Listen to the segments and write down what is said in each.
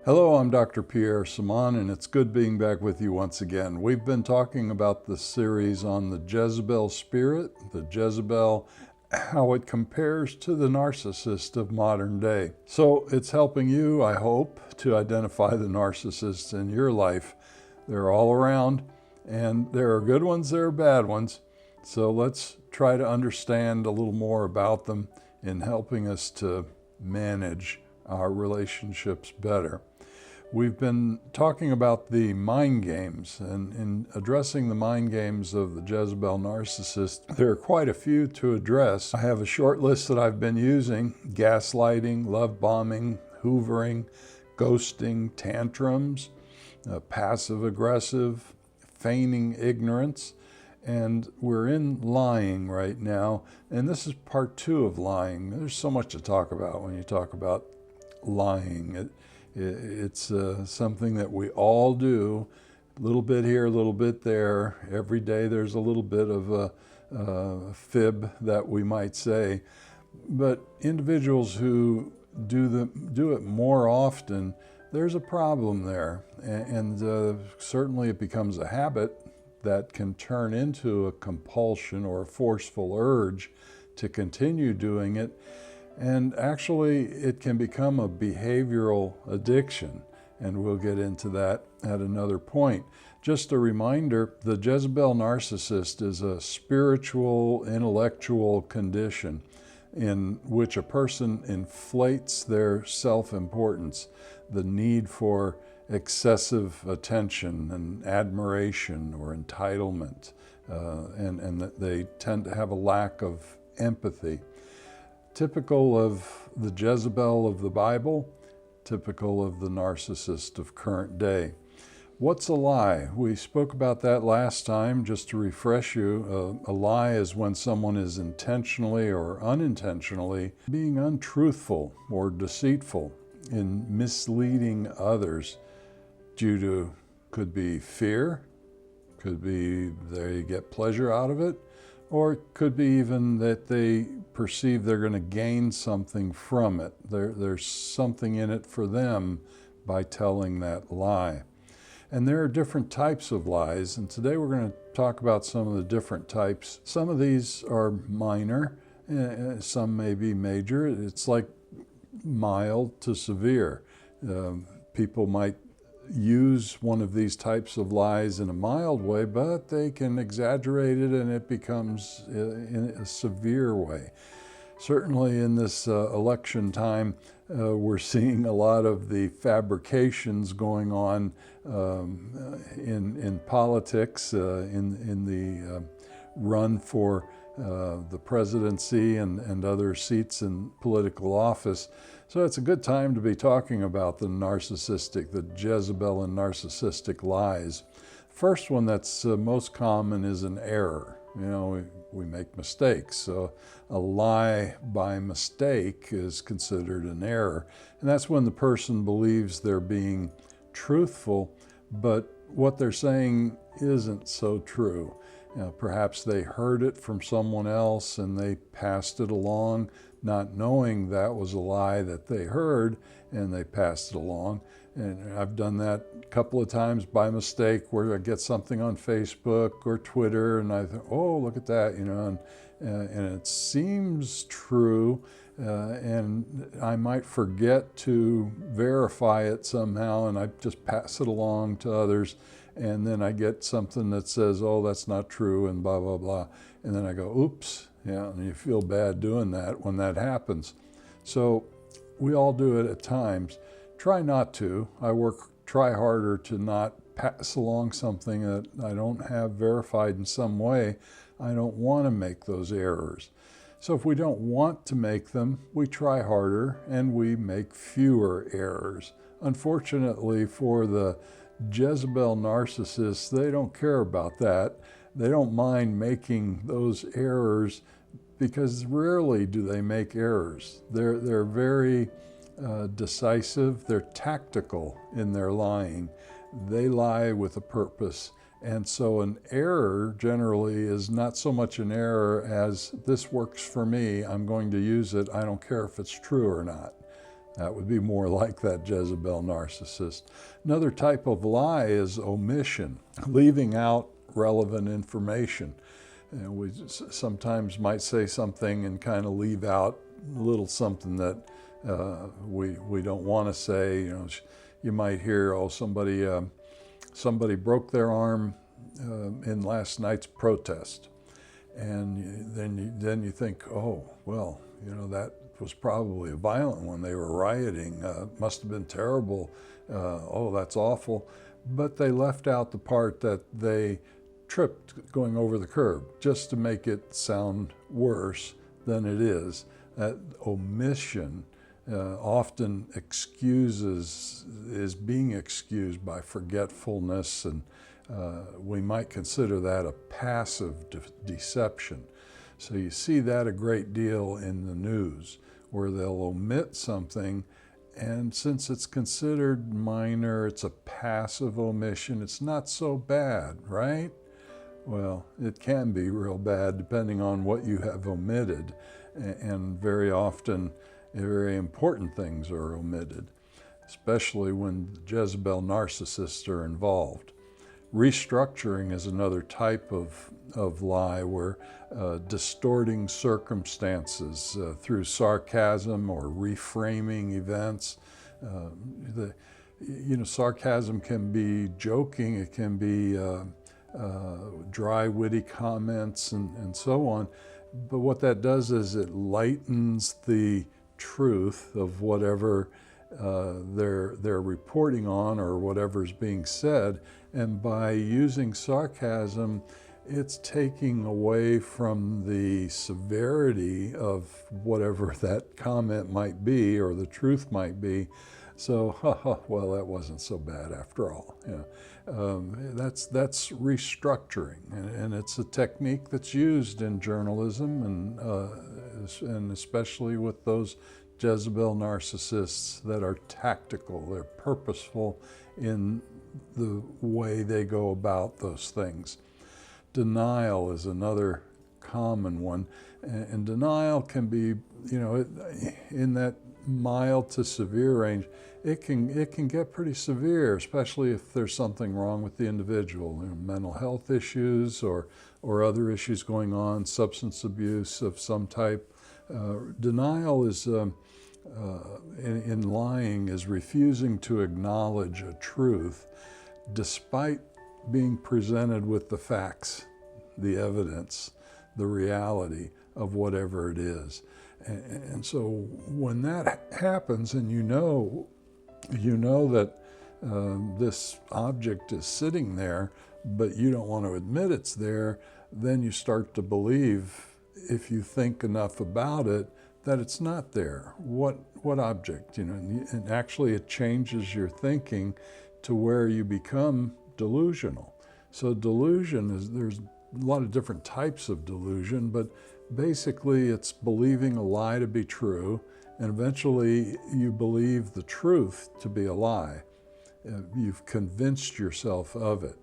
Hello, I'm Dr. P14, and it's good being back with you once again. We've been talking about the series on the Jezebel spirit, the Jezebel, how it compares to the narcissist of modern day. So it's helping you, I hope, to identify the narcissists in your life. They're all around, and there are good ones, there are bad ones. So let's try to understand a little more about them in helping us to manage our relationships better. We've been talking about the mind games, and in addressing the mind games of the Jezebel narcissist, there are quite a few to address. I have a short list that I've been using: gaslighting, love bombing, hoovering, ghosting, tantrums, passive aggressive, feigning ignorance, and we're in lying right now. And this is part 2 of lying. There's so much to talk about when you talk about lying. It's something that we all do, a little bit here, a little bit there. Every day there's a little bit of a fib that we might say. But individuals who do it more often, there's a problem there. And certainly it becomes a habit that can turn into a compulsion or a forceful urge to continue doing it. And actually, it can become a behavioral addiction, and we'll get into that at another point. Just a reminder, the Jezebel narcissist is a spiritual, intellectual condition in which a person inflates their self-importance, the need for excessive attention and admiration or entitlement, and that they tend to have a lack of empathy. Typical of the Jezebel of the Bible, typical of the narcissist of current day. What's a lie? We spoke about that last time. Just to refresh you, a lie is when someone is intentionally or unintentionally being untruthful or deceitful in misleading others due to, could be fear, could be they get pleasure out of it, or it could be even that they perceive they're going to gain something from it. There's something in it for them by telling that lie. And there are different types of lies, and today we're going to talk about some of the different types. Some of these are minor, some may be major. It's like mild to severe. People might use one of these types of lies in a mild way, but they can exaggerate it and it becomes in a severe way. Certainly in this election time, we're seeing a lot of the fabrications going on in politics, in the run for the presidency and other seats in political office. So it's a good time to be talking about the narcissistic, the Jezebel and narcissistic lies. First one that's most common is an error. You know, we make mistakes. So a lie by mistake is considered an error. And that's when the person believes they're being truthful, but what they're saying isn't so true. You know, perhaps they heard it from someone else and they passed it along, not knowing that was a lie that they heard, and they passed it along. And I've done that a couple of times by mistake, where I get something on Facebook or Twitter and I think, oh, look at that, you know, and it seems true, and I might forget to verify it somehow, and I just pass it along to others. And then I get something that says, oh, that's not true, and blah, blah, blah. And then I go, oops, yeah, and you feel bad doing that when that happens. So we all do it at times. Try not to. Try harder to not pass along something that I don't have verified in some way. I don't want to make those errors. So if we don't want to make them, we try harder and we make fewer errors. Unfortunately for the Jezebel narcissists, they don't care about that. They don't mind making those errors because rarely do they make errors. They're very decisive. They're tactical in their lying. They lie with a purpose. And so an error generally is not so much an error as, this works for me, I'm going to use it, I don't care if it's true or not. That would be more like that Jezebel narcissist. Another type of lie is omission, leaving out relevant information. And we sometimes might say something and kind of leave out a little something that we don't want to say. You know, you might hear, oh, somebody broke their arm in last night's protest, and then you think, oh, well, you know, that was probably a violent one. They were rioting. Must have been terrible. Oh, that's awful. But they left out the part that they tripped going over the curb, just to make it sound worse than it is. That omission often is being excused by forgetfulness, and we might consider that a passive deception. So you see that a great deal in the news, where they'll omit something, and since it's considered minor, it's a passive omission, it's not so bad, right? Well, it can be real bad depending on what you have omitted, and very often very important things are omitted, especially when Jezebel narcissists are involved. Restructuring is another type of lie, where distorting circumstances through sarcasm or reframing events. Sarcasm can be joking, it can be dry, witty comments and so on. But what that does is it lightens the truth of whatever they're reporting on or whatever's being said. And by using sarcasm, it's taking away from the severity of whatever that comment might be or the truth might be. So, well, that wasn't so bad after all. That's restructuring, and it's a technique that's used in journalism and especially with those Jezebel narcissists that are tactical, they're purposeful in the way they go about those things. Denial is another common one, and denial can be, in that mild to severe range. It can get pretty severe, especially if there's something wrong with the individual, mental health issues or other issues going on, substance abuse of some type. Denial is in lying is refusing to acknowledge a truth despite being presented with the facts, the evidence, the reality of whatever it is. And so when that happens, and you know that this object is sitting there, but you don't want to admit it's there, then you start to believe, if you think enough about it, that it's not there. What object? And actually it changes your thinking to where you become delusional. So delusion there's a lot of different types of delusion, but basically it's believing a lie to be true, and eventually you believe the truth to be a lie. You've convinced yourself of it.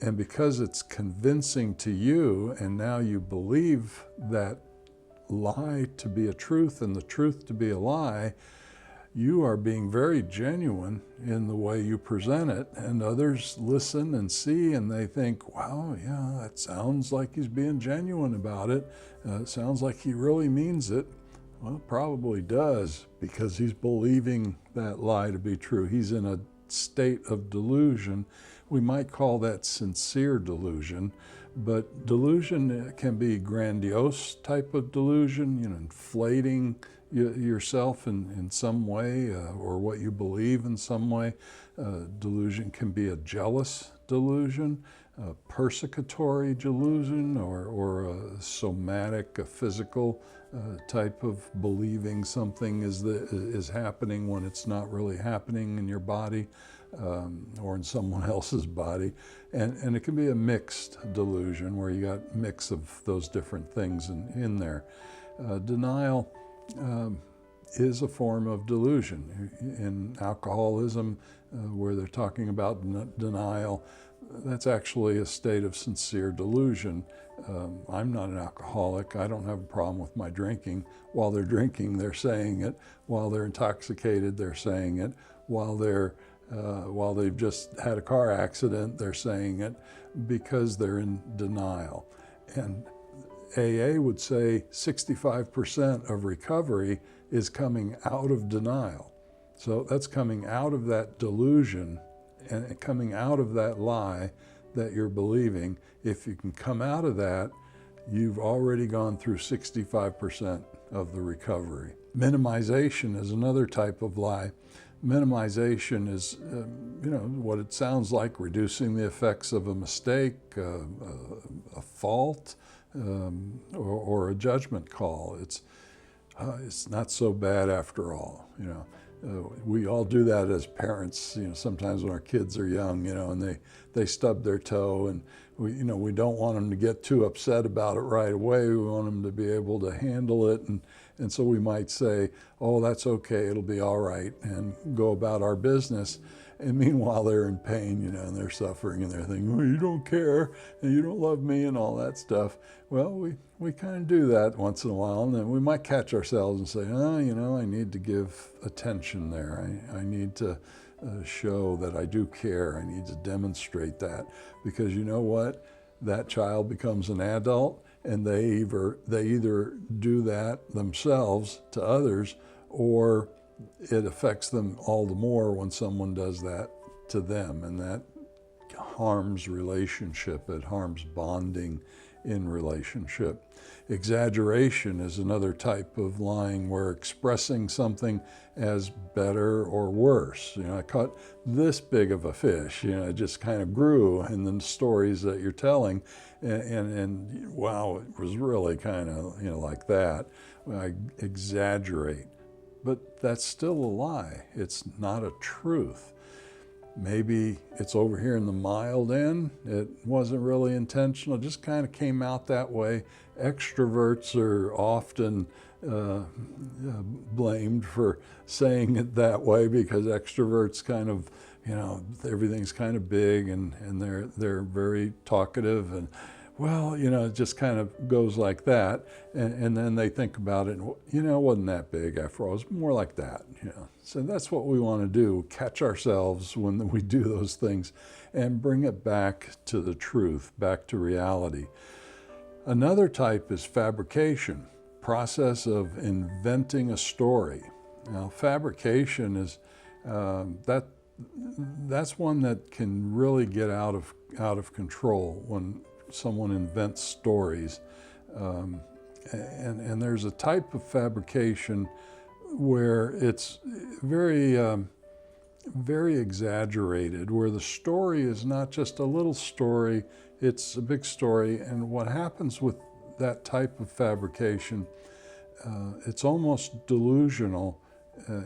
And because it's convincing to you, and now you believe that lie to be a truth and the truth to be a lie, you are being very genuine in the way you present it, and others listen and see, and they think, wow, yeah, that sounds like he's being genuine about it. It sounds like he really means it. Well, probably does, because he's believing that lie to be true. He's in a state of delusion. We might call that sincere delusion, but delusion can be grandiose type of delusion, inflating yourself in some way, or what you believe in some way. Delusion can be a jealous delusion, a persecutory delusion, or a somatic, a physical type of believing something is happening when it's not really happening in your body or in someone else's body. And it can be a mixed delusion where you got mix of those different things in there. Denial is a form of delusion. In alcoholism, where they're talking about denial, that's actually a state of sincere delusion. I'm not an alcoholic. I don't have a problem with my drinking. While they're drinking, they're saying it. While they're intoxicated, they're saying it. While they've just had a car accident, they're saying it, because they're in denial. And AA would say 65% of recovery is coming out of denial. So that's coming out of that delusion and coming out of that lie that you're believing. If you can come out of that, you've already gone through 65% of the recovery. Minimization is another type of lie. Minimization is, what it sounds like: reducing the effects of a mistake, a fault, or a judgment call. It's not so bad after all. We all do that as parents. Sometimes when our kids are young, and they stub their toe, and we don't want them to get too upset about it right away. We want them to be able to handle it, and so we might say, "Oh, that's okay, it'll be all right," and go about our business. And meanwhile, they're in pain, and they're suffering, and they're thinking, "Well, you don't care, and you don't love me," and all that stuff. Well, we kind of do that once in a while, and then we might catch ourselves and say, I need to give attention there. I need to show that I do care. I need to demonstrate that, because you know what? That child becomes an adult, and they either do that themselves to others, or it affects them all the more when someone does that to them, and that harms relationship. It harms bonding in relationship. Exaggeration is another type of lying, where expressing something as better or worse. I caught this big of a fish. It just kind of grew in the stories that you're telling, and wow, it was really kind of like that. I exaggerate. But that's still a lie. It's not a truth. Maybe it's over here in the mild end. It wasn't really intentional. It just kind of came out that way. Extroverts are often blamed for saying it that way, because extroverts kind of, everything's kind of big, and they're very talkative, and it just kind of goes like that. And then they think about it, and, it wasn't that big after all. It was more like that, So that's what we want to do, catch ourselves when we do those things and bring it back to the truth, back to reality. Another type is fabrication, process of inventing a story. Now, fabrication is, that's one that can really get out of control when someone invents stories. And there's a type of fabrication where it's very, very exaggerated, where the story is not just a little story, it's a big story. And what happens with that type of fabrication, it's almost delusional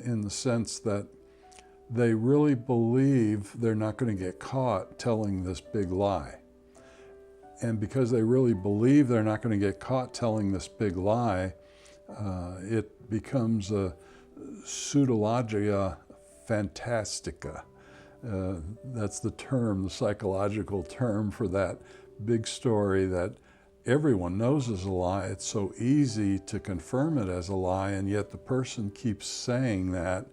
in the sense that they really believe they're not going to get caught telling this big lie. And because they really believe they're not going to get caught telling this big lie, it becomes a pseudologia fantastica. That's the term, the psychological term for that big story that everyone knows is a lie. It's so easy to confirm it as a lie, and yet the person keeps saying that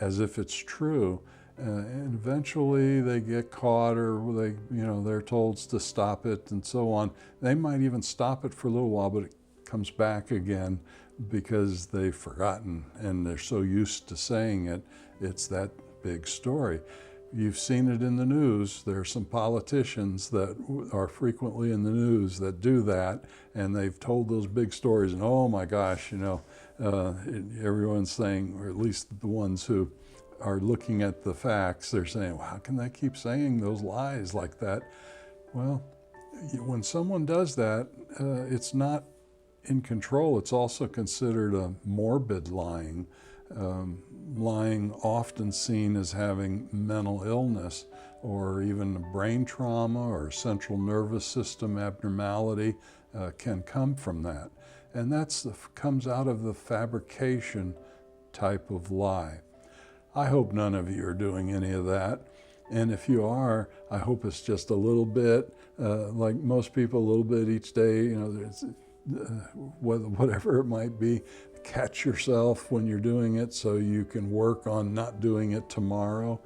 as if it's true. And eventually they get caught, or they're told to stop it, and so on. They might even stop it for a little while, but it comes back again because they've forgotten, and they're so used to saying it. It's that big story. You've seen it in the news. There are some politicians that are frequently in the news that do that, and they've told those big stories, and oh my gosh, everyone's saying, or at least the ones who are looking at the facts, they're saying, well, how can they keep saying those lies like that? Well, when someone does that, it's not in control. It's also considered a morbid lying. Lying often seen as having mental illness, or even brain trauma or central nervous system abnormality can come from that. And that's comes out of the fabrication type of lie. I hope none of you are doing any of that. And if you are, I hope it's just a little bit, like most people, a little bit each day, you know, there's, whatever it might be. Catch yourself when you're doing it so you can work on not doing it tomorrow.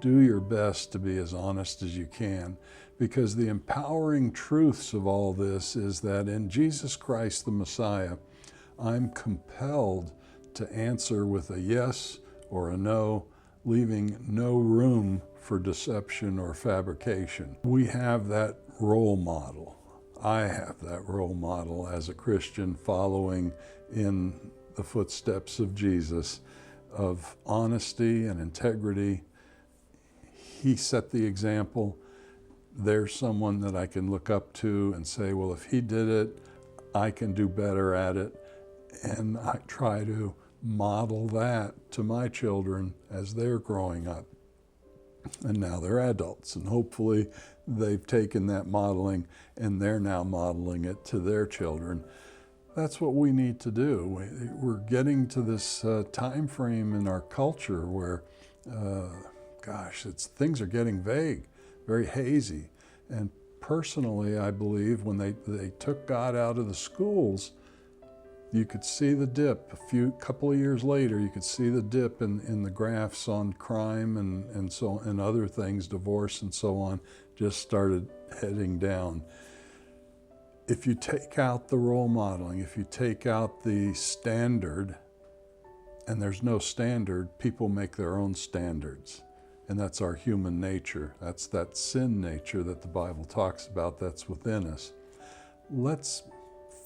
Do your best to be as honest as you can, because the empowering truths of all this is that in Jesus Christ, the Messiah, I'm compelled to answer with a yes or a no, leaving no room for deception or fabrication. We have that role model. I have that role model as a Christian, following in the footsteps of Jesus, of honesty and integrity. He set the example. There's someone that I can look up to and say, well, if he did it, I can do better at it. And I try to model that to my children as they're growing up. And now they're adults, and hopefully they've taken that modeling and they're now modeling it to their children. That's what we need to do. We're getting to this time frame in our culture where, things are getting vague, very hazy. And personally, I believe when they took God out of the schools, you could see the dip. Couple of years later, you could see the dip in the graphs on crime and other things, divorce and so on, just started heading down. If you take out the role modeling, if you take out the standard, and there's no standard, people make their own standards. And that's our human nature. That's that sin nature that the Bible talks about that's within us. Let's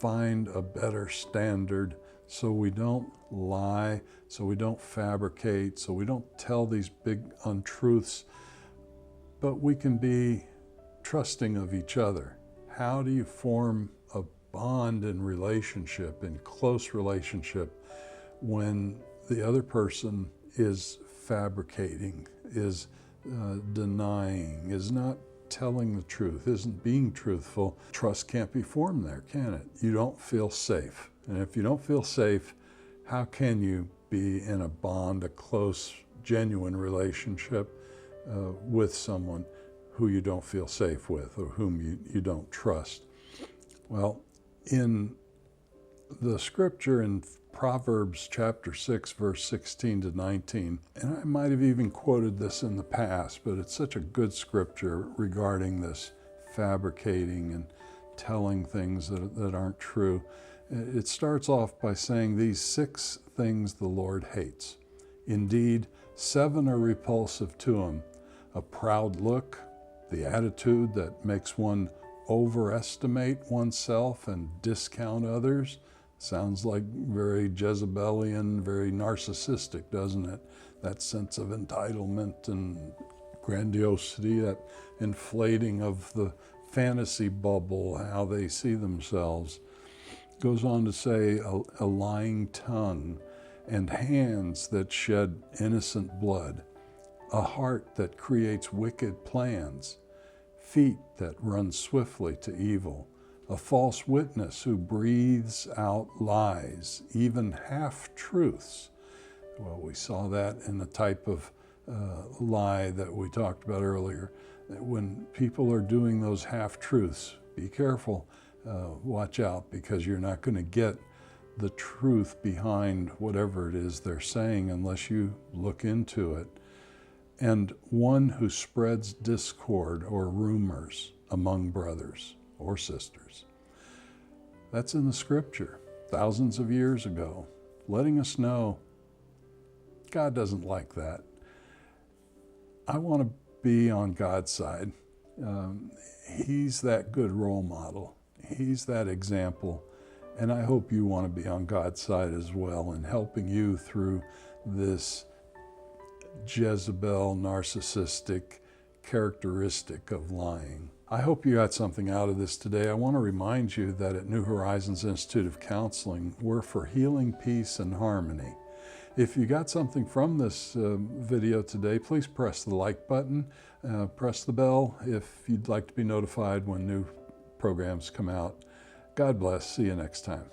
find a better standard so we don't lie, so we don't fabricate, so we don't tell these big untruths, but we can be trusting of each other. How do you form a bond in relationship, in close relationship, when the other person is fabricating, is denying, is not telling the truth, isn't being truthful? Trust can't be formed there, can it? You don't feel safe. And if you don't feel safe, how can you be in a bond, a close, genuine relationship with someone who you don't feel safe with or whom you don't trust? Well, in the scripture in Proverbs chapter 6, verse 16 to 19, and I might have even quoted this in the past, but it's such a good scripture regarding this fabricating and telling things that aren't true. It starts off by saying, these 6 things the Lord hates. Indeed, 7 are repulsive to him: a proud look, the attitude that makes one overestimate oneself and discount others. Sounds like very Jezebelian, very narcissistic, doesn't it? That sense of entitlement and grandiosity, that inflating of the fantasy bubble, how they see themselves. Goes on to say a lying tongue, and hands that shed innocent blood, a heart that creates wicked plans, feet that run swiftly to evil, a false witness who breathes out lies, even half-truths. Well, we saw that in the type of lie that we talked about earlier. When people are doing those half-truths, be careful, watch out, because you're not going to get the truth behind whatever it is they're saying unless you look into it. And one who spreads discord or rumors among brothers or sisters. That's in the scripture, thousands of years ago, letting us know God doesn't like that. I want to be on God's side. He's that good role model. He's that example. And I hope you want to be on God's side as well in helping you through this Jezebel narcissistic characteristic of lying. I hope you got something out of this today. I want to remind you that at New Horizons Institute of Counseling, we're for healing, peace, and harmony. If you got something from this video today, please press the like button, press the bell if you'd like to be notified when new programs come out. God bless. See you next time.